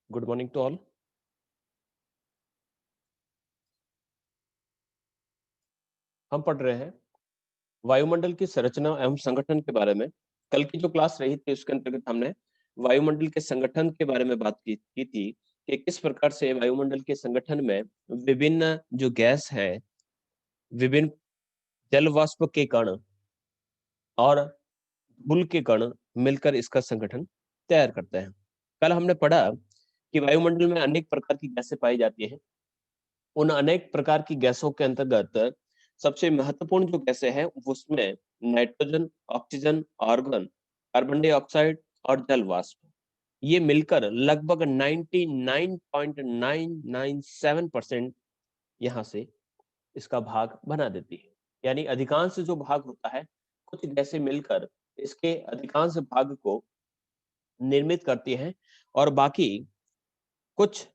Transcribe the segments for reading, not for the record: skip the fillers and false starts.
Good morning to all. हम पढ़ रहे हैं वायुमंडल की संरचना एवं संगठन के बारे में। कल की जो क्लास रही थी उसके अंतर्गत हमने वायुमंडल के संगठन के बारे में बात की थी कि किस प्रकार से वायुमंडल के संगठन में विभिन्न जो गैस है, विभिन्न जल वाष्प के कण और धूल के कण मिलकर इसका संगठन तैयार करते हैं। कल हमने पढ़ा कि वायुमंडल में अनेक प्रकार की गैसें पाई जाती हैं। उन अनेक प्रकार की गैसों के अंतर्गत सबसे महत्वपूर्ण जो गैसें हैं उसमें nitrogen, oxygen, argon, carbon dioxide और जल वाष्प, ये मिलकर लगभग 99.997% यहाँ से इसका भाग बना देती है। यानी अधिकांश जो भाग होता है, कुछ गैसें मिलकर इसके अधिकांश भाग को निर्मित करती हैं और बाकी कुछ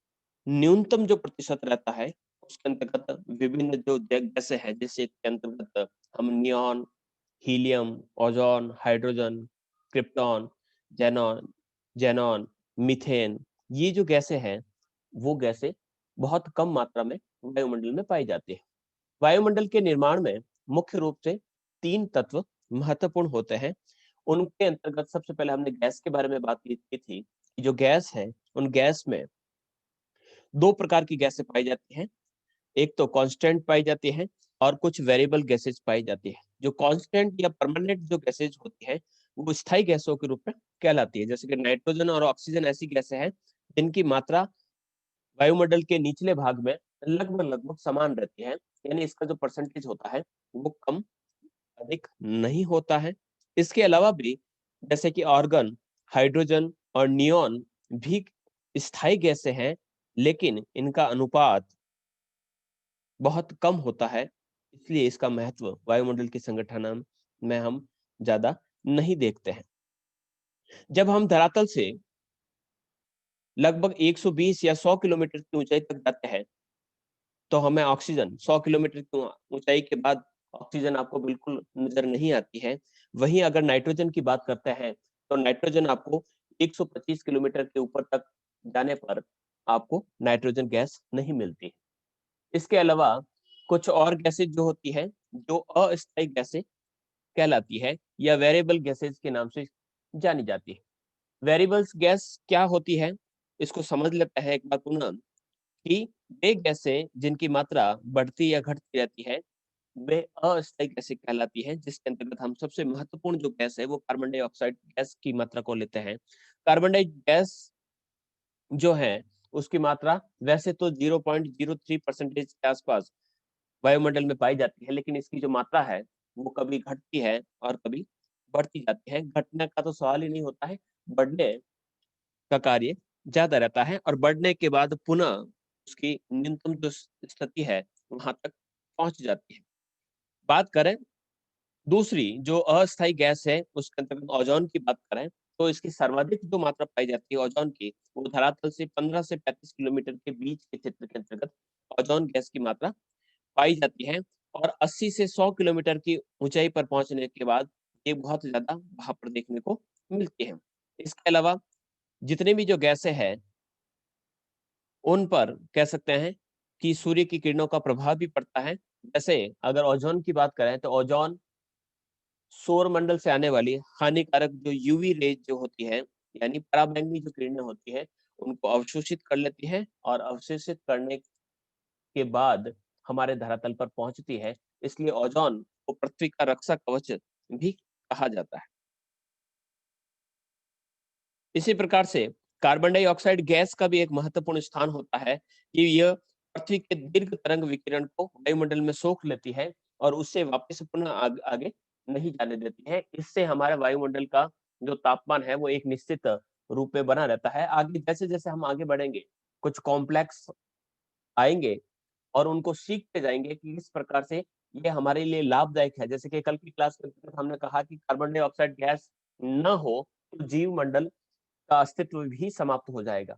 न्यूनतम जो प्रतिशत रहता है उसके अंतर्गत विभिन्न जो गैसें हैं, जैसे के अंतर्गत हम neon, helium, ozone, hydrogen, krypton, xenon xenon methane, ये जो गैसें हैं वो गैसें बहुत कम मात्रा में वायुमंडल में पाई जाती है। वायुमंडल के निर्माण में मुख्य रूप से 3 तत्व महत्वपूर्ण होते हैं। उनके अंतर्गत सबसे पहले हमने गैस के बारे में बात की थी कि जो गैस है, उन गैस में 2 प्रकार की गैसें पाई जाती हैं। एक तो कांस्टेंट पाई जाती है और कुछ वेरिएबल गैसेज पाई जाती है। जो कांस्टेंट या परमानेंट जो गैसेज होती है वो स्थायी गैसों के रूप में कहलाती है। जैसे कि नाइट्रोजन और ऑक्सीजन ऐसी गैसें हैं जिनकी मात्रा वायुमंडल के निचले भाग में लगभग लगभग समान रहती है, यानी इसका जो परसेंटेज होता है वो कम अधिक नहीं होता है। इसके अलावा भी जैसे कि आर्गन, हाइड्रोजन और नियॉन भी स्थायी गैसें हैं, लेकिन इनका अनुपात बहुत कम होता है, इसलिए इसका महत्व वायुमंडल के संगठन में हम ज्यादा नहीं देखते हैं। जब हम धरातल से लगभग 120 या 100 किलोमीटर की ऊंचाई तक जाते हैं तो हमें ऑक्सीजन 100 किलोमीटर की ऊंचाई के बाद ऑक्सीजन आपको बिल्कुल नजर नहीं आती है। वहीं अगर नाइट्रोजन की बात करते हैं तो नाइट्रोजन आपको 125 किलोमीटर के ऊपर तक जाने पर आपको नाइट्रोजन गैस नहीं मिलती। इसके अलावा कुछ और गैसेज जो होती है जो अस्थायी गैसें कहलाती है या वेरिएबल गैसेज के नाम से जानी जाती है। वेरिएबल्स गैस क्या होती है, इसको समझ लेते हैं एक बार पुनः कि वे गैसें जिनकी मात्रा बढ़ती या घटती रहती है वे अस्थायी गैसें कहलाती है, जिसके अंतर्गत हम सबसे महत्वपूर्ण जो गैस है वो कार्बन डाइऑक्साइड गैस की मात्रा को लेते हैं। कार्बन डाइ गैस जो है उसकी मात्रा वैसे तो 0.03% के आसपास वायुमंडल में पाई जाती है, लेकिन इसकी जो मात्रा है वो कभी घटती है और कभी बढ़ती जाती है। घटने का तो सवाल ही नहीं होता है, बढ़ने का कार्य ज्यादा रहता है और बढ़ने के बाद पुनः उसकी न्यूनतम जो स्थिति है वहां तक पहुंच जाती है। बात करें दूसरी जो अस्थायी गैस है उसके अंतर्गत ओजोन की बात करें तो इसकी सर्वाधिक जो मात्रा पाई जाती है ओजोन की वो धरातल से 15 से 35 किलोमीटर के बीच के क्षेत्र के अंतर्गत ओजोन गैस की मात्रा पाई जाती है और 80 से 100 किलोमीटर की ऊंचाई पर पहुंचने के बाद ये बहुत ज्यादा वहां पर देखने को मिलती है। इसके अलावा जितने भी जो गैसें हैं उन पर कह सकते हैं कि सूर्य की किरणों का प्रभाव भी पड़ता है। जैसे अगर ओजोन की बात करें तो ओजोन सौर मंडल से आने वाली हानिकारक जो यूवी रेज जो होती है, यानी पराबैंगनी जो किरणें होती है उनको अवशोषित कर लेती है और अवशोषित करने के बाद हमारे धरातल पर पहुंचती है। इसलिए ओजोन को पृथ्वी का रक्षा कवच भी कहा जाता है। इसी प्रकार से कार्बन डाइऑक्साइड गैस का भी एक महत्वपूर्ण स्थान होता है कि यह पृथ्वी के दीर्घ तरंग विकिरण को वायुमंडल में सोख लेती है और उससे वापस पुनः आगे नहीं जाने देती है। इससे हमारे वायुमंडल का जो तापमान है वो एक निश्चित रूप में बना रहता है। आगे जैसे जैसे हम आगे बढ़ेंगे कुछ कॉम्प्लेक्स आएंगे और उनको सीखते जाएंगे कि इस प्रकार से ये हमारे लिए लाभदायक है। जैसे कि कल की क्लास में हमने कहा कि कार्बन डाइऑक्साइड गैस न हो तो जीव मंडल का अस्तित्व भी समाप्त हो जाएगा,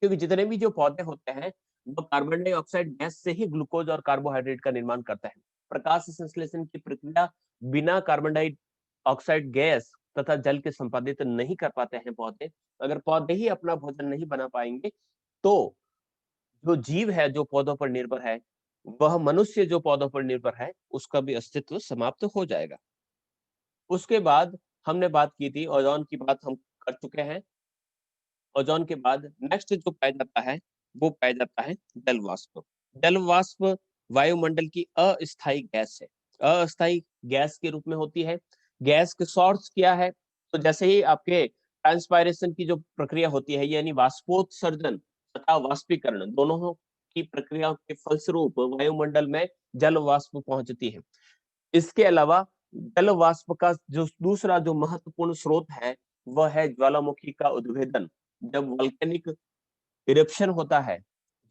क्योंकि जितने भी जो पौधे होते हैं वो कार्बन डाइऑक्साइड गैस से ही ग्लूकोज और कार्बोहाइड्रेट का निर्माण करते हैं। प्रकाश संश्लेषण की प्रक्रिया बिना कार्बन डाइऑक्साइड गैस तथा जल के संपादित नहीं कर पाते हैं पौधे, अगर पौधे ही अपना भोजन नहीं बना पाएंगे, तो जो जीव है जो पौधों पर निर्भर है, वह मनुष्य जो पौधों पर निर्भर है, उसका भी अस्तित्व समाप्त हो जाएगा। उसके बाद हमने बात की थी, ओजोन की बात हम कर चुके हैं। ओजोन के बाद नेक्स्ट जो पाया जाता है, वो पाया जाता है जल वाष्प। जल वाष्प वायुमंडल की अस्थायी गैस है। अस्थायी गैस के रूप में होती है। गैस के सोर्स क्या है? तो जैसे ही आपके ट्रांसपायरेशन की जो प्रक्रिया होती है, यानी वाष्पोत्सर्जन तथा वाष्पीकरण दोनों की प्रक्रिया के फलस्वरूप वायुमंडल में जल वाष्प पहुंचती है। इसके अलावा जल वाष्प का जो दूसरा जो महत्वपूर्ण स्रोत है, वह है ज्वालामुखी का उद्भेदन। जब वोल्केनिक इरप्शन होता है,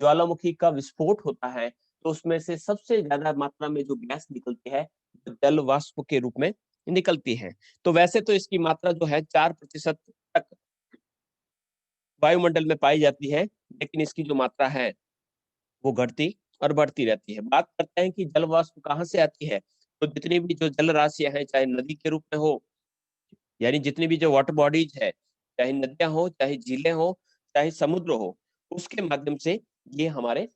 ज्वालामुखी का विस्फोट होता है, तो उसमें से सबसे ज्यादा मात्रा में जो गैस निकलती है, वो जल वाष्प के रूप में निकलती है। तो वैसे तो इसकी मात्रा जो है 4% तक वायुमंडल में पाई जाती है, लेकिन इसकी जो मात्रा है वो घटती और बढ़ती रहती है। बात करते हैं कि जल वाष्प कहाँ से आती है, तो जितनी भी जो जल राशियां हैं, चाहे नदी के रूप में हो, यानी जितनी भी जो वाटर बॉडीज है, चाहे नदियां हो, चाहे झीलें हो, चाहे समुद्र हो, उसके माध्यम से ये हमारे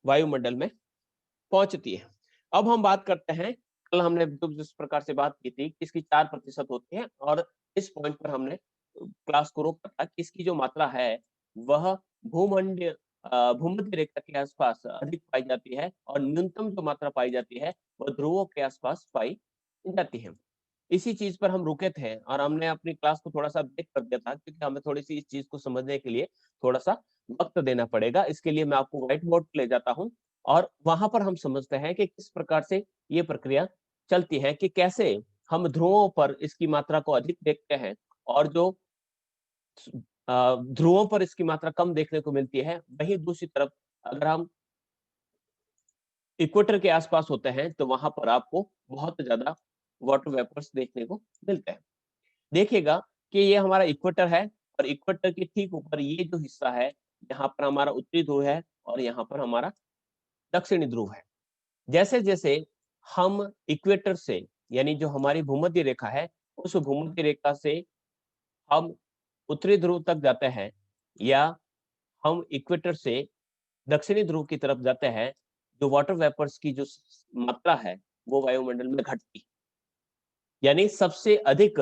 वायुमंडल में पहुंचती है। अब हम बात करते हैं, कल हमने जिस प्रकार से बात की थी कि इसकी 4% होती है, और इस पॉइंट पर हमने क्लास को रोका था कि इसकी जो मात्रा है वह भूमंड भूमध्य रेखा के आसपास अधिक पाई जाती है, और न्यूनतम जो मात्रा पाई जाती है वह ध्रुवों के आसपास पाई जाती है। इसी चीज पर हम रुके थे, और हमने अपनी क्लास को थोड़ा सा ब्रेक कर दिया था, क्योंकि हमें थोड़ी सी इस चीज को समझने के लिए थोड़ा सा वक्त देना पड़ेगा। इसके लिए मैं आपको व्हाइट बोर्ड ले जाता हूँ, और वहां पर हम समझते हैं कि किस प्रकार से ये प्रक्रिया चलती है, कि कैसे हम ध्रुवों पर इसकी मात्रा को अधिक देखते हैं, और जो ध्रुवों पर इसकी मात्रा कम देखने को मिलती है, वहीं दूसरी तरफ अगर हम इक्वेटर के आसपास होते हैं, तो वहां पर आपको बहुत ज्यादा वाटर वेपर्स देखने को मिलते हैं। देखिएगा कि ये हमारा इक्वेटर है, और इक्वेटर के ठीक ऊपर ये जो हिस्सा है, यहाँ पर हमारा उत्तरी ध्रुव है, और यहाँ पर हमारा दक्षिणी ध्रुव है। जैसे जैसे हम इक्वेटर से, यानी जो हमारी भूमध्य रेखा है, उस भूमध्य रेखा से हम उत्तरी ध्रुव तक जाते हैं, या हम इक्वेटर से दक्षिणी ध्रुव की तरफ जाते हैं, जो वाटर वेपर्स की जो मात्रा है, वो वायुमंडल में घटती है। यानी सबसे अधिक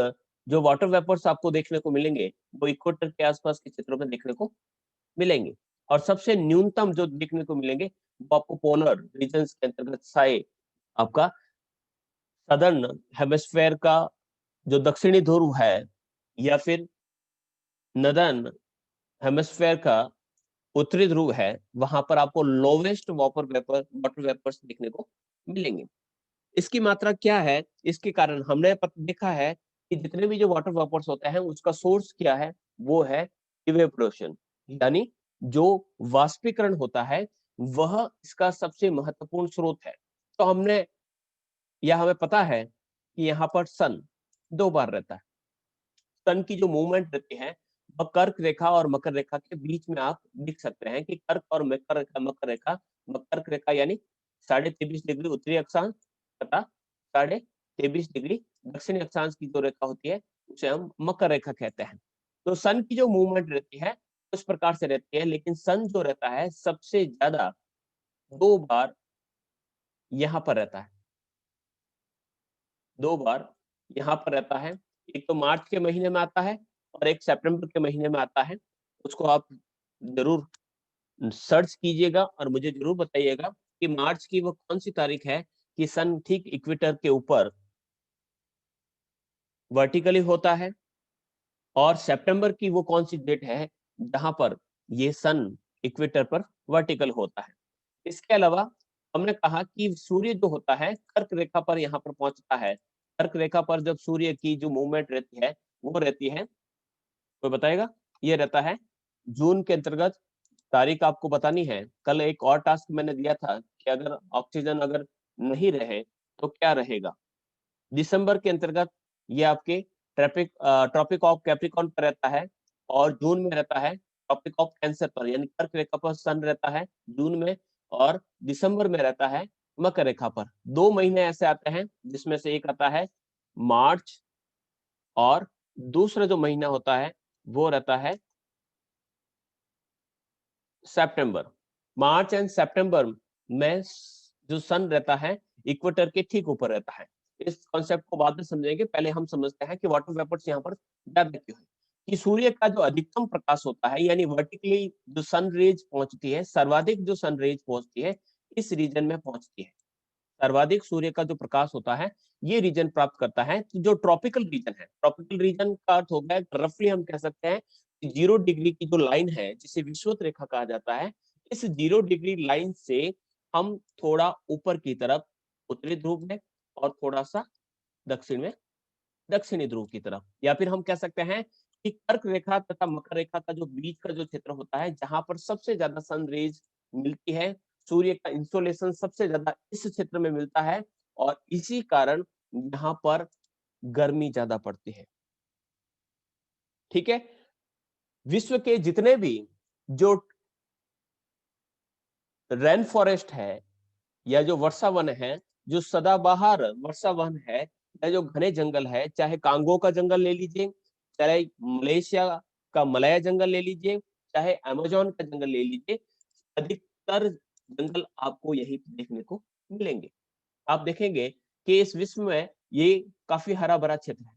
जो वाटर वेपर्स आपको देखने को मिलेंगे, वो इक्वेटर के आसपास के क्षेत्रों में देखने को मिलेंगे, और सबसे न्यूनतम जो देखने को मिलेंगे, वो आपको पोलर रीजन्स के अंतर्गत साए आपका सदर्न हेमिस्फेयर का जो दक्षिणी ध्रुव है, या फिर नदर्न हेमिस्फेयर का उत्तरी ध्रुव है, वहां पर आपको लोवेस्ट वाटर वेपर्स देखने को मिलेंगे। इसकी मात्रा क्या है? इसके कारण हमने देखा है कि जितने भी जो वाटर वेपर्स होते हैं, उसका सोर्स क्या है? वो है इवेपोरेशन, यानी जो वाष्पीकरण होता है, वह इसका सबसे महत्वपूर्ण स्रोत है। तो हमने, या हमें पता है कि यहाँ पर सन 2 बार रहता है। सन की जो मूवमेंट रहती है, वह कर्क रेखा और मकर रेखा के बीच में आप देख सकते हैं कि कर्क और मकर रेखा, कर्क रेखा यानी 23.5 डिग्री उत्तरी अक्षांश तथा 23.5 डिग्री दक्षिणी अक्षांश की जो रेखा होती है, उसे हम मकर रेखा कहते हैं। तो सन की जो मूवमेंट रहती है, उस प्रकार से रहती है, लेकिन सन जो रहता है सबसे ज्यादा 2 बार यहाँ पर रहता है। 2 बार यहाँ पर रहता है। एक तो मार्च के महीने में आता है, और एक सितंबर के महीने में आता है। उसको आप ज़रूर सर्च कीजिएगा, और मुझे ज़रूर बताइएगा कि मार्च की वो कौन-सी तारीख है कि सन ठीक इक्वेटर के ऊपर वर्टिकली होता है, और सितंबर की वो कौन-सी डेट है जहाँ पर ये सन इक्वेटर पर वर्टिकल होता है। इसके अलावा हमने कहा कि सूर्य जो होता है कर्क रेखा पर यहाँ पर पहुंचता है। कर्क रेखा पर जब सूर्य की जो मूवमेंट रहती है, वो रहती है, कोई बताएगा? ये रहता है जून के अंतर्गत। तारीख आपको बतानी है। कल एक और टास्क मैंने दिया था कि अगर ऑक्सीजन अगर नहीं रहे तो क्या रहेगा। दिसंबर के अंतर्गत ये आपके ट्रॉपिक ऑफ कैप्रिकॉर्न पर रहता है, और जून में रहता है ट्रॉपिक ऑफ कैंसर पर, यानी कर्क रेखा पर सन रहता है जून में, और दिसंबर में रहता है मकर रेखा पर। 2 महीने ऐसे आते हैं जिसमें से एक आता है मार्च और दूसरा जो महीना होता है वो रहता है सितंबर। मार्च एंड सितंबर में जो सन रहता है इक्वेटर के ठीक ऊपर रहता है। इस कॉन्सेप्ट को बाद में समझेंगे, पहले हम समझते हैं कि वाटर वेपर्स यहाँ पर ज्यादा क्यों है। कि सूर्य का जो अधिकतम प्रकाश होता है, यानी वर्टिकली जो सन रेज पहुंचती है, सर्वाधिक जो सन रेज पहुंचती है इस रीजन में पहुंचती है। सर्वाधिक सूर्य का जो प्रकाश होता है ये रीजन प्राप्त करता है जो ट्रॉपिकल रीजन है। ट्रॉपिकल रीजन का अर्थ हो गया रफली हम कह सकते हैं 0 डिग्री की जो लाइन है जिसे विषुवत रेखा कहा जाता है, इस 0 डिग्री लाइन से हम थोड़ा ऊपर की तरफ उत्तरी ध्रुव में और थोड़ा सा दक्षिण में दक्षिणी ध्रुव की तरफ, या फिर हम कह सकते हैं कि कर्क रेखा तथा मकर रेखा का जो बीच का जो क्षेत्र होता है जहां पर सबसे ज्यादा सन रेज मिलती है, सूर्य का इंसोलेशन सबसे ज्यादा इस क्षेत्र में मिलता है और इसी कारण यहाँ पर गर्मी ज्यादा पड़ती है। ठीक है, विश्व के जितने भी जो रेन फॉरेस्ट है या जो वर्षा वन है, जो सदाबहार वर्षा वन है या जो घने जंगल है, चाहे कांगो का जंगल ले लीजिए, चाहे मलेशिया का मलया जंगल ले लीजिए, चाहे अमेजोन का जंगल ले लीजिए, अधिकतर जंगल आपको यही देखने को मिलेंगे। आप देखेंगे कि इस विश्व में ये काफी हरा भरा क्षेत्र है।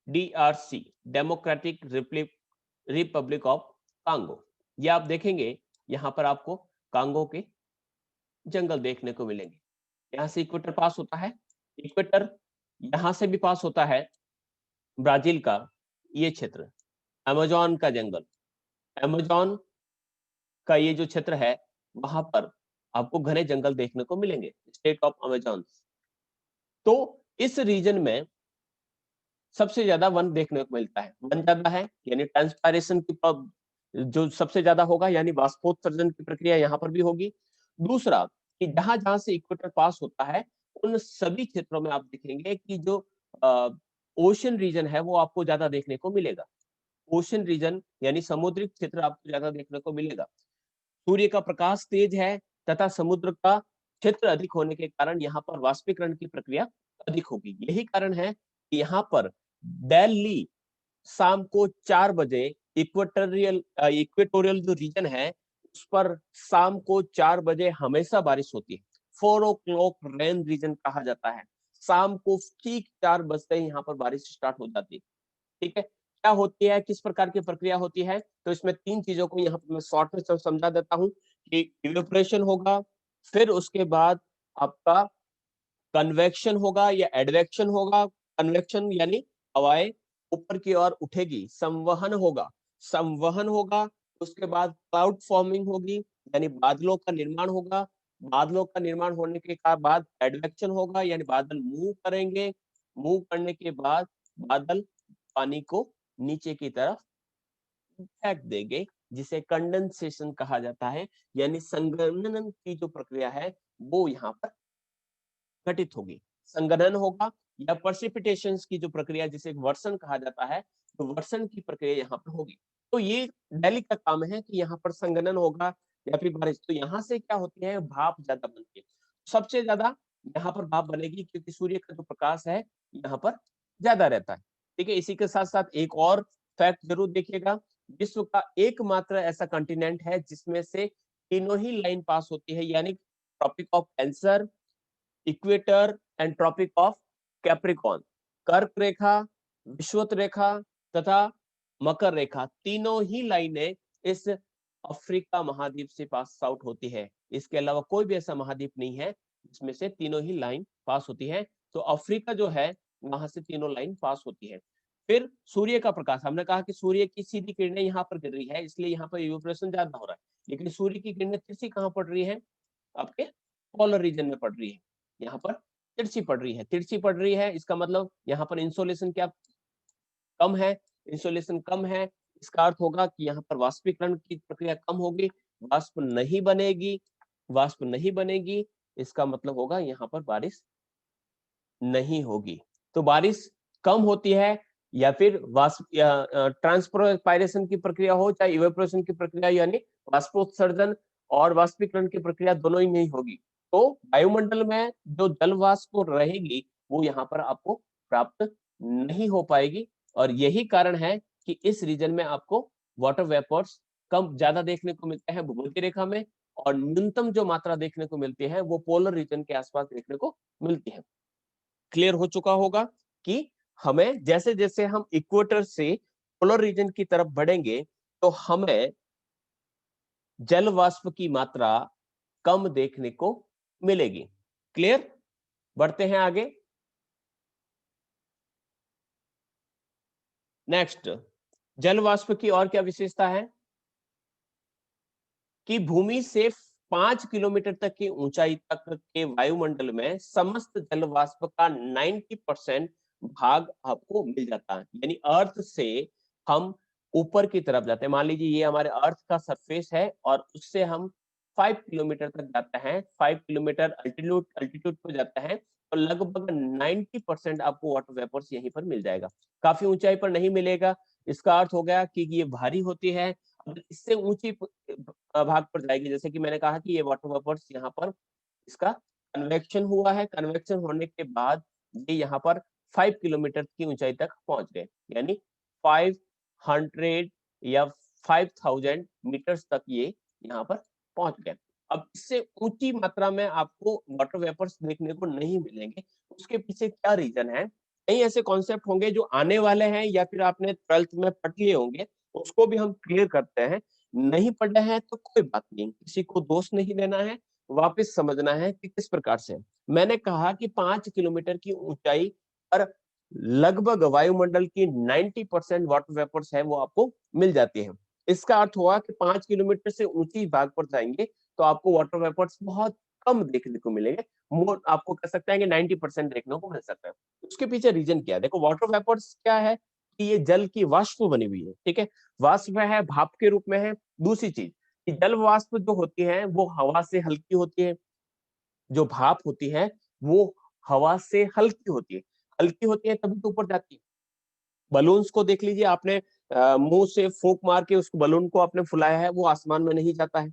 DRC, democratic Republic of Congo, ये आप देखेंगे यहाँ पर आपको कांगो के जंगल देखने को मिलेंगे। यहाँ से इक्वेटर पास होता है, इक्वेटर यहाँ से भी पास होता है, ब्राजील का ये क्षेत्र, अमेजोन का जंगल, अमेजोन का ये जो क्षेत्र है वहां पर आपको घने जंगल देखने को मिलेंगे, स्टेट ऑफ अमेजोन। तो इस रीजन में सबसे ज्यादा वन देखने को मिलता है। वन ज्यादा है यानी ट्रांसपायरेशन की जो सबसे ज्यादा होगा, यानी बाष्पोत्सर्जन की प्रक्रिया यहाँ पर भी होगी। दूसरा कि जहां जहां से इक्वेटर पास होता है उन सभी क्षेत्रों में आप देखेंगे कि जो ओशन रीजन है वो आपको ज्यादा देखने को मिलेगा। ओशन रीजन यानी समुद्री क्षेत्र आपको ज्यादा देखने को मिलेगा। सूर्य का प्रकाश तेज है तथा समुद्र का क्षेत्र अधिक होने के कारण यहाँ पर वाष्पीकरण की प्रक्रिया अधिक होगी। यही कारण है कि यहाँ पर डेली शाम को 4 बजे इक्वेटोरियल जो रीजन है उस पर शाम को 4 बजे हमेशा बारिश होती है। 4 o'clock रेन रीजन कहा जाता है। शाम को ठीक 4 बजते ही यहाँ पर बारिश स्टार्ट हो जाती है। ठीक है, क्या होती है, किस प्रकार की प्रक्रिया होती है, तो इसमें 3 चीजों को यहाँ पर मैं शॉर्ट में समझा देता हूँ कि इवेपोरेशन होगा, फिर उसके बाद आपका कन्वेक्शन होगा या एडवेक्शन होगा। कन्वेक्शन यानी हवाएं ऊपर की ओर उठेगी, संवहन होगा, संवहन होगा, उसके बाद क्लाउड फॉर्मिंग होगी यानी बादलों का निर्माण होगा। बादलों का निर्माण होने के बाद एडवेक्शन होगा यानी बादल मूव करेंगे। मूव करने के बाद बादल पानी को नीचे की तरफ फेंक देंगे, जिसे कंडेंसेशन कहा जाता है, यानी संघनन की जो प्रक्रिया है वो यहाँ पर घटित होगी। संघनन होगा या प्रेसिपिटेशन की जो प्रक्रिया जिसे वर्षण कहा जाता है, तो वर्षण की प्रक्रिया यहाँ पर होगी। तो ये दिल्ली का काम है कि यहाँ पर संघनन होगा या फिर बारिश। तो यहाँ से क्या होती है, भाप ज्यादा बनती है। सबसे ज्यादा यहाँ पर भाप बनेगी क्योंकि सूर्य का जो प्रकाश है यहाँ पर ज्यादा रहता है। ठीक है, इसी के साथ साथ एक और फैक्ट जरूर देखिएगा, विश्व का एकमात्र ऐसा कॉन्टिनेंट है जिसमें से तीनों ही लाइन पास होती है, यानी tropic of cancer, equator and tropic of Capricorn. कर्क रेखा, विषुवत रेखा तथा मकर रेखा, तीनों ही लाइनें इस अफ्रीका महाद्वीप से पास आउट होती है। इसके अलावा कोई भी ऐसा महाद्वीप नहीं है जिसमें से तीनों ही लाइन पास होती है। तो अफ्रीका जो है वहां से तीनों लाइन पास होती है। फिर सूर्य का प्रकाश, हमने कहा कि सूर्य की सीधी किरणें यहाँ पर गिर रही है, इसलिए यहाँ पर इवेपोरेशन ज्यादा हो रहा है। लेकिन सूर्य की किरणें तिरछी कहाँ पड़ रही है, आपके पोलर रीजन में पड़ रही है। यहाँ पर तिरछी पड़ रही है, तिरछी पड़ रही है, इसका मतलब यहाँ पर इंसोलेशन क्या कम है, इंसोलेशन कम है। इसका अर्थ होगा कि यहाँ पर वाष्पीकरण की प्रक्रिया कम होगी, वाष्प नहीं बनेगी, वाष्प नहीं बनेगी, इसका मतलब होगा यहाँ पर बारिश नहीं होगी। तो बारिश कम होती है या फिर वाष्प ट्रांसपायरेशन की प्रक्रिया हो चाहे इवेपोरेशन की प्रक्रिया, यानी वाष्पोत्सर्जन और वाष्पीकरण की प्रक्रिया दोनों ही नहीं होगी, तो वायुमंडल में जो जल वाष्प रहेगी वो यहाँ पर आपको प्राप्त नहीं हो पाएगी और यही कारण है कि इस रीजन में आपको वाटर वेपर्स कम ज्यादा देखने को मिलते हैं भूमध्य रेखा में और न्यूनतम जो मात्रा देखने को मिलती है वो पोलर रीजन के आसपास देखने को मिलती है। क्लियर हो चुका होगा कि हमें जैसे जैसे हम इक्वेटर से पोलर रीजन की तरफ बढ़ेंगे तो हमें जल वाष्प की मात्रा कम देखने को मिलेगी। क्लियर? बढ़ते हैं आगे। नेक्स्ट, जल वाष्प की और क्या विशेषता है कि भूमि से 5 किलोमीटर तक की ऊंचाई तक के वायुमंडल में समस्त जल वाष्प का 90% भाग आपको मिल जाता है। यानी अर्थ से हम ऊपर की तरफ जाते हैं। मान लीजिए ये हमारे अर्थ का सरफेस है और उससे हम 5 किलोमीटर तक जाते हैं, 5 किलोमीटर अल्टीट्यूड अल्टीट्यूड पे जाते हैं तो लगभग 90% आपको वाटर वेपर्स यहीं पर मिल जाएगा। काफी ऊंचाई पर नहीं मिलेगा। इसका अर्थ हो गया कि ये भारी होती है। इससे ऊंची भाग पर जाएगी, जैसे कि मैंने कहा कि ये वाटर वेपर्स यहाँ पर इसका कन्वेक्शन हुआ है। कन्वेक्शन होने के बाद ये यहाँ पर 5 किलोमीटर की ऊंचाई तक पहुंच गए, यानी 500 या 5000 मीटर्स तक ये यहाँ पर पहुंच गए। अब इससे ऊंची मात्रा में आपको वाटर वेपर्स देखने को नहीं मिलेंगे। उसके पीछे क्या रीजन है? कई ऐसे कॉन्सेप्ट होंगे जो आने वाले हैं या फिर आपने 12th में पढ़ लिए होंगे, उसको भी हम क्लियर करते हैं। नहीं पढ़े हैं तो कोई बात नहीं, किसी को दोष नहीं देना है, वापस समझना है कि किस प्रकार से। मैंने कहा कि 5 किलोमीटर की ऊंचाई पर लगभग वायुमंडल की 90% वाटर वेपर्स है वो आपको मिल जाती है। इसका अर्थ हुआ कि 5 किलोमीटर से ऊंची भाग पर जाएंगे तो आपको वाटर वेपर्स बहुत कम देखने को मिलेंगे। मोर आपको कह सकते हैं कि 90% देखने को मिल सकता है। उसके पीछे रीजन क्या है? देखो, वाटर वेपर्स क्या है कि ये जल की वाष्प बनी हुई है, ठीक है? वाष्प है, भाप के रूप में है। दूसरी चीज कि जल वाष्प जो होती है वो हवा से हल्की होती है, जो भाप होती है वो हवा से हल्की होती है। हल्की होती है तभी तो ऊपर जाती है। बलून्स को देख लीजिए आपने, मुंह से फूंक मार के उस बलून को आपने फुलाया है, वो आसमान में नहीं जाता है,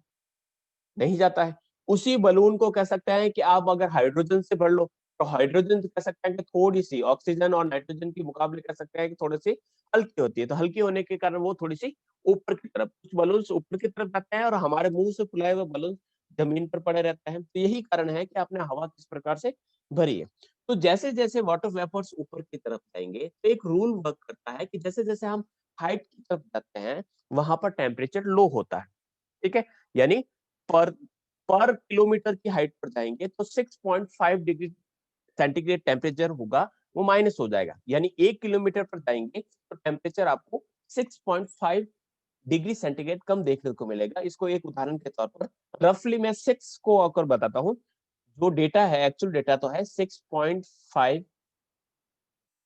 नहीं जाता है। उसी बलून को कह सकते हैं कि आप अगर हाइड्रोजन से भर लो तो हाइड्रोजन कह सकते हैं कि थोड़ी सी ऑक्सीजन और नाइट्रोजन के मुकाबले कह सकते हैं कि थोड़ी सी हल्की होती है। तो हल्की होने के कारण वो थोड़ी सी ऊपर की तरफ, कुछ बलून ऊपर की तरफ जाते हैं और हमारे मुंह से फुलाए हुए बलून जमीन पर पड़े रहते हैं। तो यही कारण है कि आपने हवा किस प्रकार से भरी है। तो जैसे जैसे वाटर वेपर्स ऊपर की तरफ जाएंगे तो एक रूल वर्क करता है कि जैसे जैसे हम हाइट की तरफ जाते हैं वहां पर टेम्परेचर लो होता है, ठीक है? यानी पर पर किलोमीटर की हाइट पर जाएंगे तो 6.5 डिग्री सेंटीग्रेड टेम्परेचर होगा, वो माइनस हो जाएगा। यानी 1 किलोमीटर पर जाएंगे तो टेम्परेचर आपको 6.5 डिग्री सेंटीग्रेड कम देखने को मिलेगा। इसको एक उदाहरण के तौर पर रफली मैं 6 को आकर बताता हूँ। जो डेटा है, एक्चुअल डेटा तो है 6.5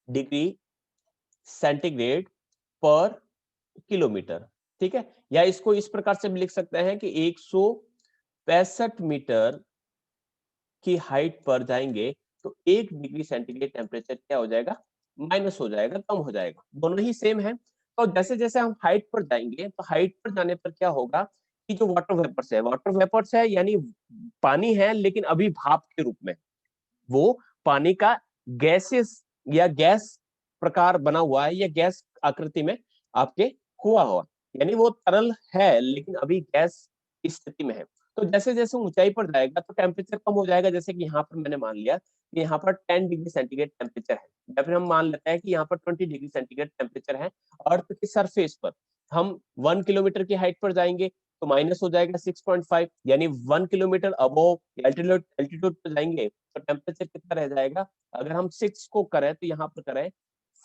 डिग्री सेंटीग्रेड पर किलोमीटर, ठीक है? या इसको इस प्रकार से भी लिख सकते हैं कि 165 मीटर की हाइट पर जाएंगे तो 1 डिग्री सेंटीग्रेड टेम्परेचर क्या हो जाएगा? माइनस हो जाएगा, कम हो जाएगा। दोनों ही सेम है। तो जैसे जैसे हम हाइट पर जाएंगे तो हाइट पर जाने पर क्या होगा कि जो वाटर वेपर्स है यानी पानी है लेकिन अभी भाप के रूप में, वो पानी का गैसेस या गैस प्रकार बना हुआ है या गैस आकृति में आपके हुआ हुआ, यानी वो तरल है लेकिन अभी गैस स्थिति में है। तो जैसे जैसे ऊंचाई पर जाएगा तो टेम्परेचर कम हो जाएगा। जैसे कि यहाँ पर मैंने मान लिया कि यहाँ पर 10 डिग्री सेंटीग्रेड टेम्परेचर है, या फिर हम मान लेते हैं कि यहाँ पर 20 डिग्री सेंटीग्रेड टेम्परेचर है अर्थ की सरफेस पर। हम 1 किलोमीटर की हाइट पर जाएंगे तो माइनस हो जाएगा 6.5, यानी 1 किलोमीटर अबोव एल्टीट्यूड एल्टीट्यूड पर जाएंगे तो टेम्परेचर कितना रह जाएगा? अगर हम 6 को करें तो यहाँ पर करें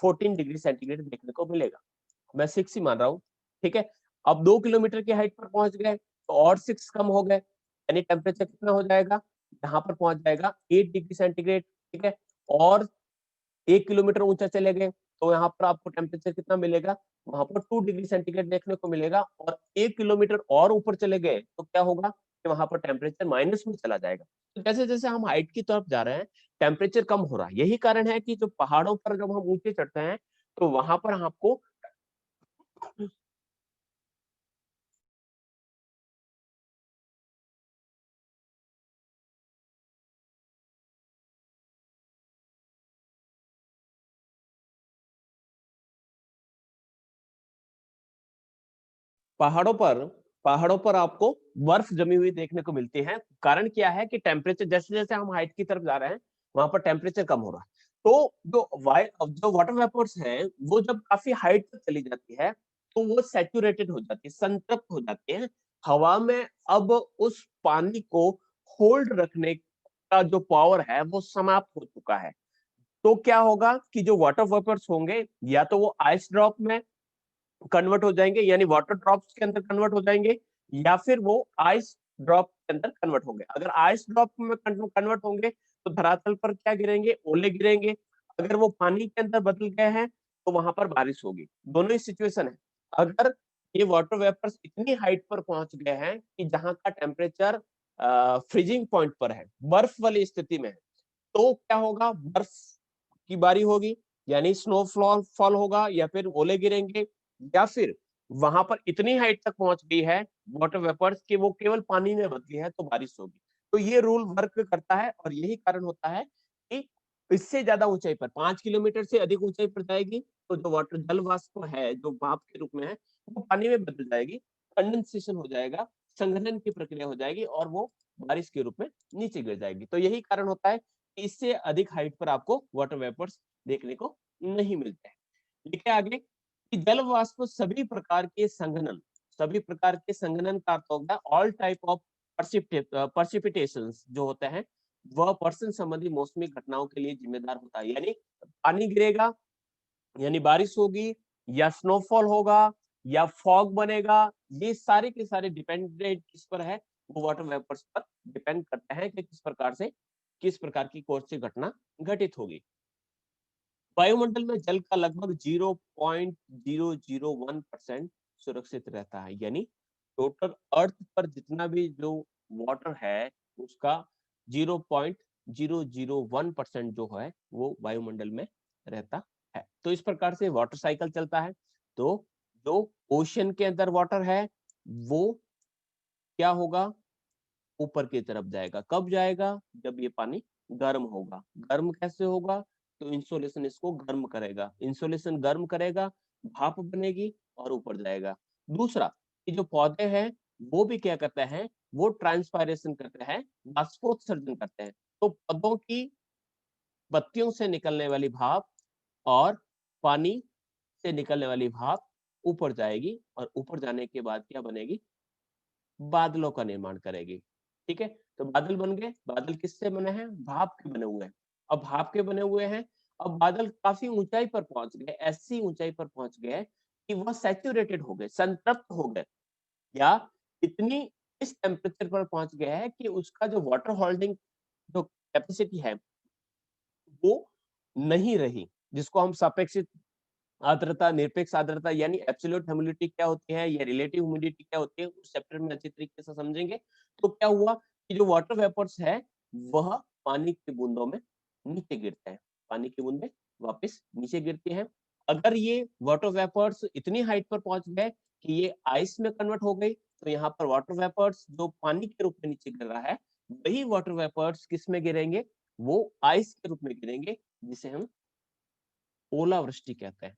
14 डिग्री सेंटीग्रेड देखने को मिलेगा। मैं 6 ही मान रहा हूँ, ठीक है? अब 2 किलोमीटर की हाइट पर पहुंच गए तो और 6 कम हो गए, यानी टेम्परेचर कितना हो जाएगा? यहाँ पर पहुंच जाएगा 8 डिग्री सेंटीग्रेड, ठीक है? और 1 किलोमीटर ऊंचा चले गए तो यहाँ पर आपको टेम्परेचर कितना मिलेगा? वहां पर 2 डिग्री सेंटीग्रेड देखने को मिलेगा। और 1 किलोमीटर और ऊपर चले गए तो क्या होगा कि वहां पर टेम्परेचर माइनस में चला जाएगा। तो जैसे जैसे हम हाइट की तरफ जा रहे हैं टेम्परेचर कम हो रहा है। यही कारण है कि जो पहाड़ों पर जब हम ऊंचे चढ़ते हैं तो वहां पर आपको पहाड़ों पर आपको बर्फ जमी हुई देखने को मिलती है। कारण क्या है कि टेम्परेचर जैसे जैसे हम हाइट की तरफ जा रहे हैं वहां पर टेम्परेचर कम हो रहा है। तो जो वाटर वेपर्स है वो जब काफी हाइट तक चली जाती है तो वो सैचुरेटेड हो जाती है, संतृप्त हो जाती है हवा में। अब उस पानी को होल्ड रखने का जो पावर है वो समाप्त हो चुका है। तो क्या होगा कि जो वाटर वेपर्स होंगे या तो वो आइस ड्रॉप में कन्वर्ट हो जाएंगे, यानी वाटर ड्रॉप्स के अंदर कन्वर्ट हो जाएंगे, या फिर वो आइस ड्रॉप के अंदर कन्वर्ट होंगे। अगर आइस ड्रॉप में कन्वर्ट होंगे तो धरातल पर क्या गिरेंगे? ओले गिरेंगे। अगर वो पानी के अंदर बदल गए हैं तो वहां पर बारिश होगी। दोनों ही सिचुएशन है। अगर ये वाटर वेपर्स इतनी हाइट पर पहुंच गए हैं कि जहां का टेम्परेचर फ्रीजिंग पॉइंट पर है, बर्फ वाली स्थिति में है, तो क्या होगा? बर्फ की बारी होगी, यानी स्नोफॉल फॉल होगा, या फिर ओले गिरेंगे, या फिर वहां पर इतनी हाइट तक पहुंच गई है वाटर वेपर्स कि वो केवल पानी में बदली है तो बारिश होगी। तो ये रूल वर्क करता है और यही कारण होता है कि इससे ज्यादा ऊंचाई पर 5 किलोमीटर से अधिक ऊंचाई पर जाएगी तो जो वाटर जल वाष्प है जो भाप के रूप में है वो पानी में बदल जाएगी, कंडेंसेशन हो जाएगा, संघनन की प्रक्रिया हो जाएगी और वो बारिश के रूप में नीचे गिर जाएगी। तो यही कारण होता है कि इससे अधिक हाइट पर आपको वाटर वेपर्स देखने को नहीं मिलते हैं। लिखे आगे कि जल वाष्प सभी प्रकार के संघनन का अर्थ होगा ऑल टाइप ऑफ पर्सिपिटेशंस जो होते हैं वह पर्सन संबंधी मौसमी घटनाओं के लिए जिम्मेदार होता है। यानी पानी गिरेगा, यानी बारिश होगी, या स्नोफॉल होगा, या फॉग बनेगा, ये सारे के सारे डिपेंडेंट किस पर है? वो वाटर वेपर्स पर डिपेंड करते हैं कि किस प्रकार की कौन सी घटना घटित होगी। वायुमंडल में जल का लगभग 0.001% सुरक्षित रहता है, यानी टोटल अर्थ पर जितना भी जो वाटर है उसका 0.001% जो है वो वायुमंडल में रहता है। तो इस प्रकार से वाटर साइकिल चलता है। तो जो ओशन के अंदर वाटर है वो क्या होगा? ऊपर की तरफ जाएगा। कब जाएगा? जब ये पानी गर्म होगा। गर्म कैसे होगा? तो इंसोलेशन इसको गर्म करेगा, इंसोलेशन गर्म करेगा, भाप बनेगी और ऊपर जाएगा। दूसरा कि जो पौधे हैं वो भी क्या करते हैं? वो ट्रांसपायरेशन करते हैं, बाष्पोत्सर्जन करते हैं। तो पौधों की पत्तियों से निकलने वाली भाप और पानी से निकलने वाली भाप ऊपर जाएगी और ऊपर जाने के बाद क्या बनेगी? बादलों का निर्माण करेगी। ठीक है? तो बादल बन गए। बादल किससे बने हैं? भाप के बने हुए हैं। अब भाप के बने हुए हैं, अब बादल काफी ऊंचाई पर पहुंच गए, ऐसी ऊंचाई पर पहुंच गए कि वह सैचुरेटेड हो गए, संतृप्त हो गए, या इतनी इस टेम्परेचर पर पहुंच गए हैं कि उसका जो वाटर होल्डिंग जो कैपेसिटी है वो नहीं रही, जिसको हम सापेक्षिक आर्द्रता, निरपेक्ष आर्द्रता यानी एब्सोल्यूट ह्यूमिडिटी क्या होती है या रिलेटिव ह्यूमिडिटी क्या होती है उस चैप्टर में अच्छी तरीके से समझेंगे। तो क्या हुआ कि जो वाटर वेपर्स है वह पानी की बूंदों में नीचे गिरते हैं, पानी की बूंदें वापस नीचे गिरती हैं। अगर ये वाटर वेपर्स इतनी हाइट पर पहुंच गए कि ये आइस में कन्वर्ट हो गई तो यहाँ पर वाटर वेपर्स जो पानी के रूप में नीचे गिर रहा है वही वाटर वेपर्स किस में गिरेंगे? वो आइस के रूप में गिरेंगे, जिसे हम ओलावृष्टि कहते हैं।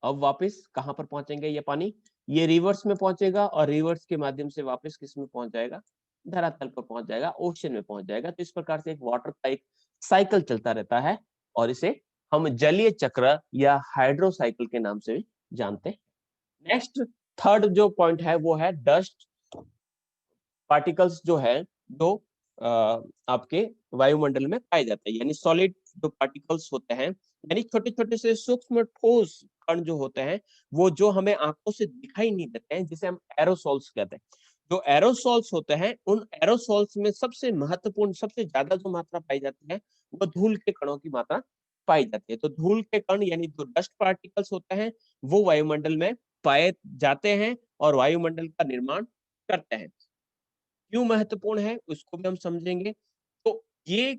अब वापस कहां पर पहुंचेंगे ये पानी? ये रिवर्स में पहुंचेगा और रिवर्स के माध्यम से वापस किस में पहुंच जाएगा? धरातल पर पहुंच जाएगा, ओशन में पहुंच जाएगा। तो इस प्रकार से एक वाटर का एक साइकिल चलता रहता है और इसे हम जलीय चक्र या हाइड्रो साइकिल के नाम से भी जानते हैं। नेक्स्ट थर्ड जो पॉइंट है वो है डस्ट पार्टिकल्स जो है जो आपके वायुमंडल में पाए जाते हैं, यानी सॉलिड जो पार्टिकल्स होते हैं, यानी छोटे छोटे से सूक्ष्म ठोस कण जो होते हैं वो जो हमें आंखों से दिखाई नहीं देते हैं, जिसे हम एरोसॉल्स कहते हैं। जो एरोसॉल्स होते हैं उन एरोसॉल्स में सबसे महत्वपूर्ण, सबसे ज्यादा जो मात्रा पाई जाती है वो धूल के कणों की मात्रा पाई जाती है। तो धूल के कण यानी जो डस्ट पार्टिकल्स होते हैं वो वायुमंडल में पाए जाते हैं और वायुमंडल का निर्माण करते हैं। क्यों महत्वपूर्ण है उसको भी हम समझेंगे। तो ये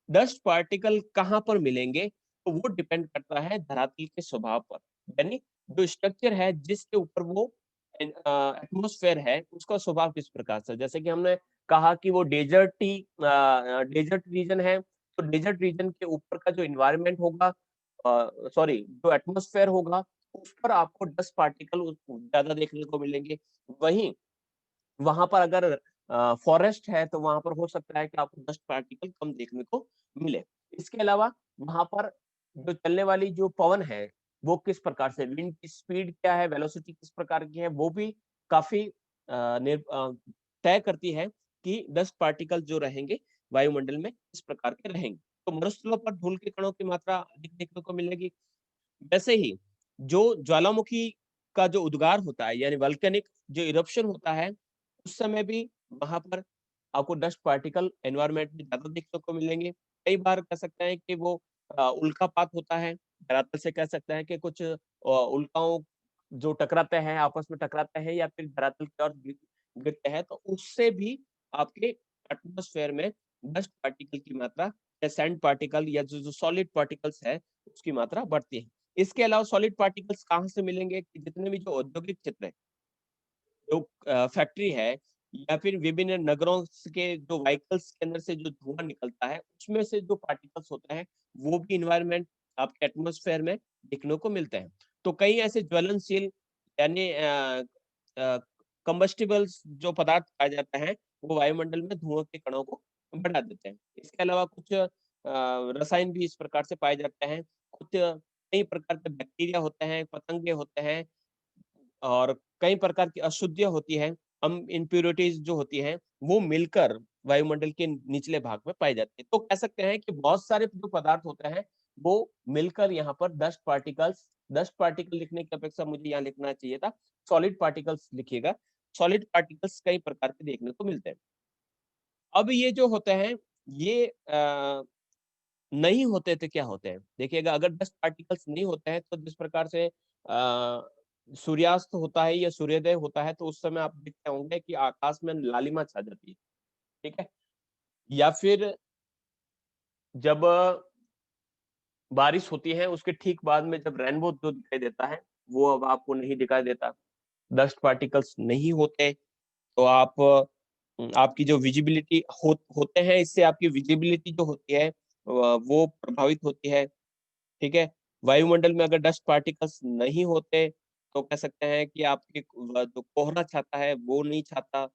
डस्ट पार्टिकल कहाँ पर मिलेंगे? तो वो डिपेंड करता है धरातल के स्वभाव पर, यानी जो स्ट्रक्चर है जिसके ऊपर वो एटमॉस्फेयर है उसका स्वभाव किस प्रकार से। जैसे कि हमने कहा कि वो डेजर्ट रीजन है, तो डेजर्ट रीजन के ऊपर का जो इन्वायरमेंट होगा, सॉरी जो एटमॉस्फेयर होगा वो उस पर आपको डस्ट पार्टिकल ज्यादा देखने को मिलेंगे। वहीं वहां पर अगर फॉरेस्ट है तो वहां पर हो सकता है कि आपको डस्ट पार्टिकल कम देखने को मिले। इसके अलावा वहां पर जो चलने वाली जो पवन है वो किस प्रकार से, विंड की स्पीड क्या है, वेलोसिटी किस प्रकार की है, वो भी काफी तय करती है कि डस्ट पार्टिकल जो रहेंगे वायुमंडल में किस प्रकार के रहेंगे। तो मरुस्थलों पर धूल के कणों की मात्रा अधिक देखने को मिलेगी। वैसे ही जो ज्वालामुखी का जो उद्गार होता है यानी वल्केनिक जो इरप्शन होता है, उस समय भी वहां पर आपको डस्ट पार्टिकल एनवायरनमेंट में ज्यादा देखने को मिलेंगे। कई बार कह सकते हैं कि वो उल्कापात होता है, धरातल से कह सकते हैं कि कुछ उल्काओं जो टकराते हैं, आपस में टकराते हैं या फिर धरातल की ओर गिरते हैं, तो उससे भी आपके एटमॉस्फेयर में डस्ट पार्टिकल की मात्रा या सैंड पार्टिकल या जो जो सॉलिड पार्टिकल्स है उसकी मात्रा बढ़ती है। इसके अलावा सॉलिड पार्टिकल्स कहाँ से मिलेंगे कि जितने भी जो औद्योगिक क्षेत्र है, जो फैक्ट्री है या फिर विभिन्न नगरों के जो व्हीकल्स के अंदर से जो धुआं निकलता है, उसमें से जो पार्टिकल्स होते हैं, वो भी एनवायरनमेंट आपके एटमॉस्फेयर में दिखने को मिलते हैं। तो कई ऐसे ज्वलनशील यानी कंबस्टिबल्स जो पदार्थ पाए जाते हैं, वो वायुमंडल में धुआं के कणों को बढ़ा देते हैं। इसके अलावा कुछ रसायन भी इस प्रकार से पाए जाते हैं। कुछ कई प्रकार के बैक्टीरिया होते हैं, पतंगे होते हैं और कई प्रकार की अशुद्धियाँ होती हैं, इम्प्यूरिटीज़ जो होती हैं, वो मिलकर वायुमंडल के निचले भाग में पाई जाती है। तो कह सकते हैं कि बहुत सारे जो पदार्थ होते हैं, वो मिलकर यहाँ पर डस्ट पार्टिकल लिखने की अपेक्षा मुझे यहाँ लिखना चाहिए था, सॉलिड पार्टिकल्स लिखिएगा। सॉलिड पार्टिकल्स कई प्रकार के देखने को मिलते हैं। अब ये जो होते हैं, ये नहीं होते तो क्या होते हैं? देखिएगा अगर डस्ट पार्टिकल्स नहीं होते हैं तो जिस प्रकार से सूर्यास्त होता है या सूर्योदय होता है तो उस समय आप देखते होंगे कि आकाश में लालिमा छा जाती है, ठीक है? या फिर जब बारिश होती है उसके ठीक बाद में जब रेनबो जो दिखाई देता है, वो अब आपको नहीं दिखाई देता। डस्ट पार्टिकल्स नहीं होते तो आपकी जो विजिबिलिटी होते हैं इससे आपकी विजिबिलिटी जो होती है वो प्रभावित होती है। ठीक है? वायुमंडल में अगर डस्ट पार्टिकल्स नहीं होते, तो कह सकते हैं कि आपकी जो कोहरा छाता है, वो नहीं छाता,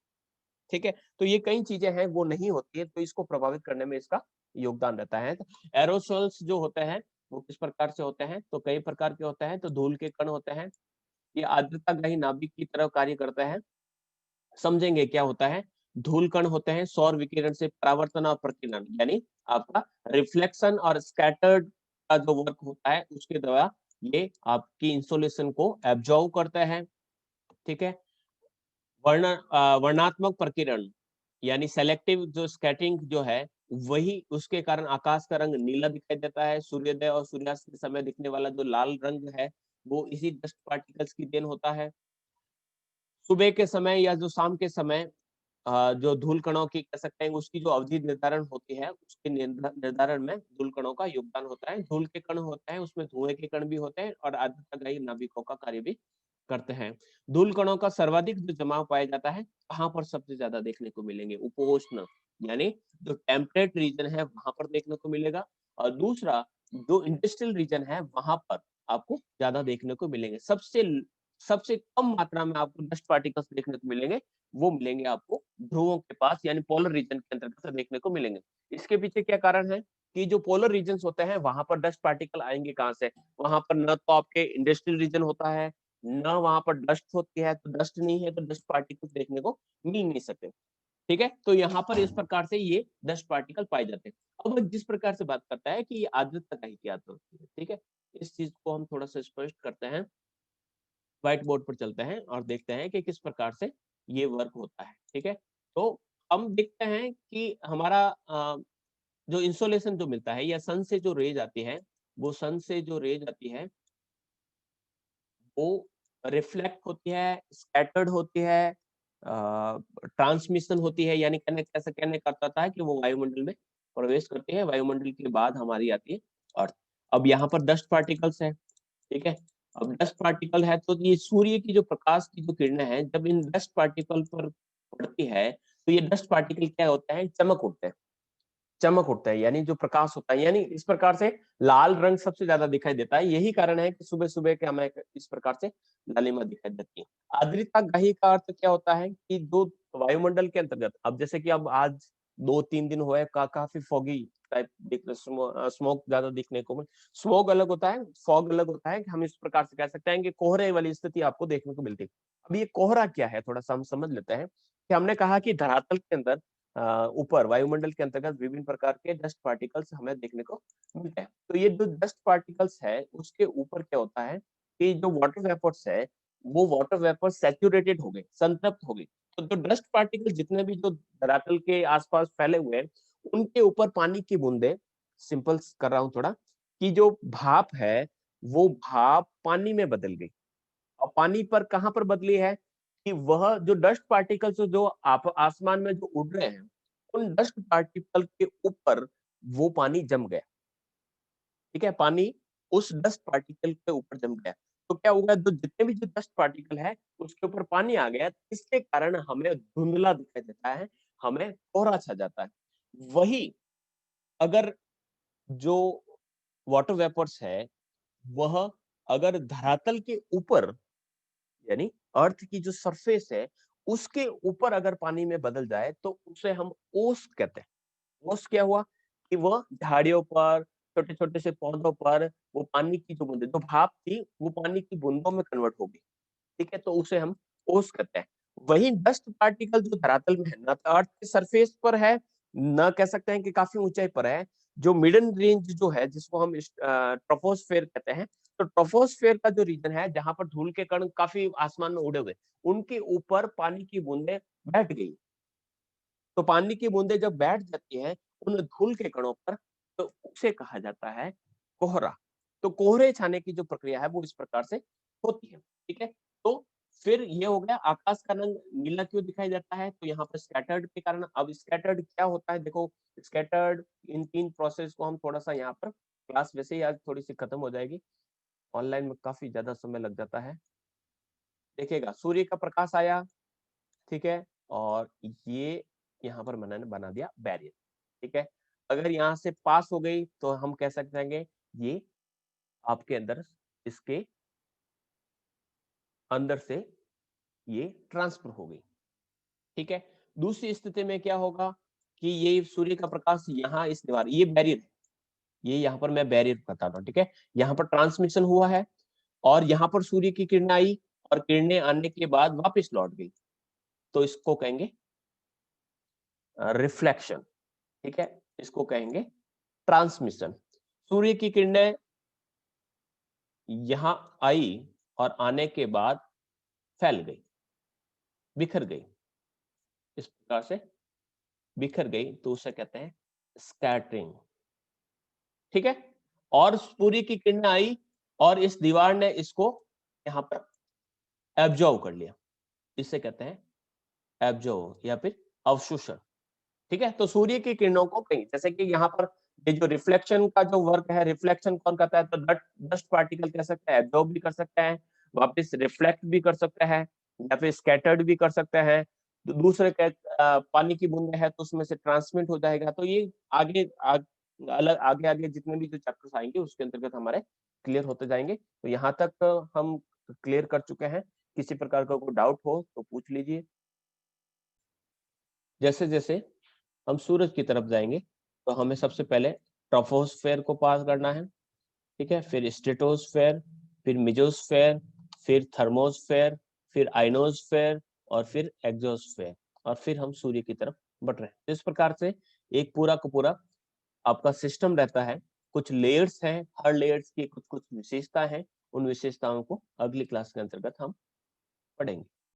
ठीक है? तो ये कई चीज़ें हैं, वो नहीं होती है, तो इसको प्रभावित करने में इसका योगदान रहता है। तो एरोसोल्स जो होते हैं, वो किस प्रकार से होते हैं? तो कई प्रकार के होते हैं, तो धूल के कण होते हैं, ये आर्द्रताग्राही नाभिक की तरह कार्य करते हैं। समझेंगे क्या होता है? धूल कण होते हैं, सौर विकिरण से परावर्तन और प्रकीर्णन, यानी आपका रिफ्लेक्शन और स्कैटर्ड का जो वर्क होता है, उसके द्वारा ये आपकी इंसोलेशन को एब्जॉर्ब करता है, ठीक है? वर्णात्मक प्रकीर्णन, यानी सेलेक्टिव जो स्कैटरिंग जो है, वही उसके कारण आकाश का रंग नीला दिखाई देता है। सूर्योदय और सूर्यास्त के समय दिखने वाला जो लाल रंग है, वो इसी डस्ट पार्टिकल्स की देन होता है। सुबह के समय या जो शाम के समय जो धूल कणों की कह सकते हैं उसकी जो अवधि निर्धारण होती है, उसके निर्धारण में धूल कणों का योगदान होता है। धूल के कण होते हैं, उसमें धुएँ के कण भी होते हैं और आर्द्रताग्राही नाभिकों का कार्य भी करते हैं। धूल कणों का सर्वाधिक जो जमाव पाया जाता है, कहाँ पर सबसे ज़्यादा देखने को मिलेंगे? उपोष्ण, यानी जो टेम्परेट रीजन है, वहाँ पर देखने को मिलेगा और दूसरा जो इंडस्ट्रियल रीजन है, वहाँ पर आपको ज़्यादा देखने को मिलेंगे। सबसे कम मात्रा में आपको डस्ट पार्टिकल्स देखने को मिलेंगे, वो मिलेंगे आपको ध्रुवों के पास यानी पोलर रीजन के अंतर्गत देखने को मिलेंगे। इसके पीछे क्या कारण है कि जो पोलर रीजन्स होते हैं वहां पर डस्ट पार्टिकल आएंगे कहाँ से? वहां पर न तो आपके इंडस्ट्रियल रीजन होता है, न वहां पर डस्ट होती है, तो डस्ट नहीं है तो डस्ट पार्टिकल्स देखने को मिल नहीं सकते। ठीक है? तो यहाँ पर इस प्रकार से ये डस्ट पार्टिकल पाए जाते हैं। अब वो जिस प्रकार से बात करता है कि ये आर्द्रता का ही क्या होती है, ठीक है? इस चीज को हम थोड़ा सा स्पष्ट करते हैं, व्हाइट बोर्ड पर चलते हैं और देखते हैं कि किस प्रकार से ये वर्क होता है, ठीक है? तो हम देखते हैं कि हमारा जो इंसोलेशन जो मिलता है या सन से जो रेज आती है, वो सन से जो रेज आती है, वो रिफ्लेक्ट होती है, स्कैटर्ड होती है, ट्रांसमिशन होती है, यानी कैसे कहने का अर्थ आता है कि वो वायुमंडल में प्रवेश करती है, वायुमंडल के बाद हमारी आती है अर्थ। अब यहाँ पर डस्ट पार्टिकल्स है, ठीक है? अब डस्ट पार्टिकल है तो ये सूर्य की जो प्रकाश की जो किरणें हैं, जब इन डस्ट पार्टिकल पर पड़ती है, तो ये डस्ट पार्टिकल क्या होता है? चमक उठते हैं, चमक उठता है, यानी जो प्रकाश होता है, यानी इस प्रकार से लाल रंग सबसे ज्यादा दिखाई देता है। यही कारण है कि सुबह सुबह के हमें इस प्रकार से लालिमा दिखाई देती है। आर्द्रता गाही का अर्थ क्या होता है कि जो वायुमंडल के अंतर्गत, अब जैसे कि अब आज 2-3 दिन हुए काफी फॉगी टाइप स्मोक ज्यादा दिखने को, स्मोक अलग होता है, फॉग अलग होता है। हम इस प्रकार से कह सकते हैं कि कोहरे वाली स्थिति आपको देखने को मिलती है। अब ये कोहरा क्या है, थोड़ा सा हम समझ लेते हैं कि हमने कहा कि धरातल के अंदर ऊपर वायुमंडल के अंतर्गत विभिन्न प्रकार के डस्ट पार्टिकल्स हमें देखने को मिलते हैं। तो ये जो डस्ट पार्टिकल्स है उसके ऊपर क्या होता है कि जो वाटर वेपर्स है वो वाटर वेपर सैचुरेटेड हो गए, संतृप्त हो गए। तो जो डस्ट पार्टिकल जितने भी जो धरातल के आसपास फैले हुए हैं उनके ऊपर पानी की बूंदे, सिंपल कर रहा हूं थोड़ा, कि जो भाप है वो भाप पानी में बदल गई। और पानी पर कहां पर बदली है कि वह जो डस्ट पार्टिकल्स जो आप आसमान में जो उड़ रहे हैं उन डस्ट पार्टिकल के ऊपर वो पानी जम गया। ठीक है, पानी उस डस्ट पार्टिकल के ऊपर जम गया। तो क्या होगा, जो जितने भी जो डस्ट पार्टिकल है उसके ऊपर पानी आ गया, इसके कारण हमें धुंधला दिखाई देता है, हमें कोहरा छा जाता है। वही अगर जो वाटर वेपर्स है वह अगर धरातल के ऊपर, यानी अर्थ की जो सरफेस है उसके ऊपर अगर पानी में बदल जाए तो उसे हम ओस कहते हैं। ओस क्या हुआ कि वह झाड़ियों पर, छोटे छोटे से पौधों पर वो पानी की जो बूंदे, जो भाप थी वो पानी की बूंदों में कन्वर्ट हो गई। ठीक है, तो उसे हम ओस कहते हैं। वही डस्ट पार्टिकल जो धरातल में है, ना तो अर्थ के सरफेस पर है, ना कह सकते हैं कि काफी ऊंचाई पर है, जो मिडन रेंज जो है जिसको हम ट्रोपोस्फेयर कहते हैं। तो ट्रोपोस्फेयर का जो रीजन है जहां पर धूल के कण काफी आसमान में उड़े हुए, उनके ऊपर पानी की बूंदें बैठ गई। तो पानी की बूंदें जब बैठ जाती हैं उन धूल के कणों पर, तो उसे कहा जाता है कोहरा। तो कोहरे छाने की जो प्रक्रिया है वो इस प्रकार से होती है। ठीक है, तो फिर ये हो गया आकाश का रंग नीला क्यों दिखाई देता है, तो यहाँ पर स्कैटर्ड के कारण। अब स्कैटर्ड क्या होता है, देखो स्कैटर्ड, इन 3 प्रोसेस को हम थोड़ा सा यहाँ पर, क्लास वैसे ही आज थोड़ी सी खत्म हो जाएगी, ऑनलाइन में काफी ज्यादा समय लग जाता है। देखिएगा, सूर्य का प्रकाश आया, ठीक है, और ये यहाँ पर मैंने बना दिया बैरियर। ठीक है, अगर यहाँ से पास हो गई तो हम कह सकते हैं ये आपके अंदर, इसके अंदर से ये ट्रांसफर हो गई। ठीक है, दूसरी स्थिति में क्या होगा कि ये सूर्य का प्रकाश यहाँ इस दीवार, ये बैरियर है, ये यहाँ पर मैं बैरियर बताता हूँ। ठीक है, यहाँ पर ट्रांसमिशन हुआ है और यहाँ पर सूर्य की किरणें आई और किरणें आने के बाद वापस लौट गई, तो इसको कहेंगे रिफ्लेक्शन। ठीक है, इसको कहेंगे ट्रांसमिशन। सूर्य की किरणें यहां आई और आने के बाद फैल गई, बिखर गई, इस प्रकार से बिखर गई, तो उसे कहते हैं स्कैटरिंग। ठीक है, और सूर्य की किरणें आई और इस दीवार ने इसको यहां पर एब्जॉर्व कर लिया, इसे कहते हैं एब्जॉर्व या फिर अवशोषण। ठीक है, तो सूर्य की किरणों को कहीं, जैसे कि यहाँ पर ये जो रिफ्लेक्शन का जो वर्क है, रिफ्लेक्शन कौन करता है, तो डस्ट पार्टिकल कह सकते हैं, एब्जॉर्ब भी कर सकते हैं, वापस रिफ्लेक्ट भी कर सकते हैं, या फिर स्कैटर्ड भी कर सकते हैं। दूसरे पानी की बूंदे है तो उसमें से ट्रांसमिट हो जाएगा। तो ये अलग आगे आगे जितने भी जो चैप्टर्स आएंगे उसके अंतर्गत हमारे क्लियर होते जाएंगे। तो यहाँ तक हम क्लियर कर चुके हैं। किसी प्रकार का कोई डाउट हो तो पूछ लीजिए। जैसे जैसे हम सूरज की तरफ जाएंगे तो हमें सबसे पहले ट्रोपोस्फेयर को पास करना है। ठीक है, फिर स्ट्रेटोस्फेयर, फिर मेसोस्फेयर, फिर थर्मोस्फेयर, फिर आइनोस्फेयर और फिर एक्सोस्फेयर, और फिर हम सूर्य की तरफ बढ़ रहे हैं। तो इस प्रकार से एक पूरा का पूरा आपका सिस्टम रहता है। कुछ लेयर्स हैं, हर लेयर्स की कुछ कुछ विशेषता है, उन विशेषताओं को अगली क्लास के अंतर्गत हम पढ़ेंगे।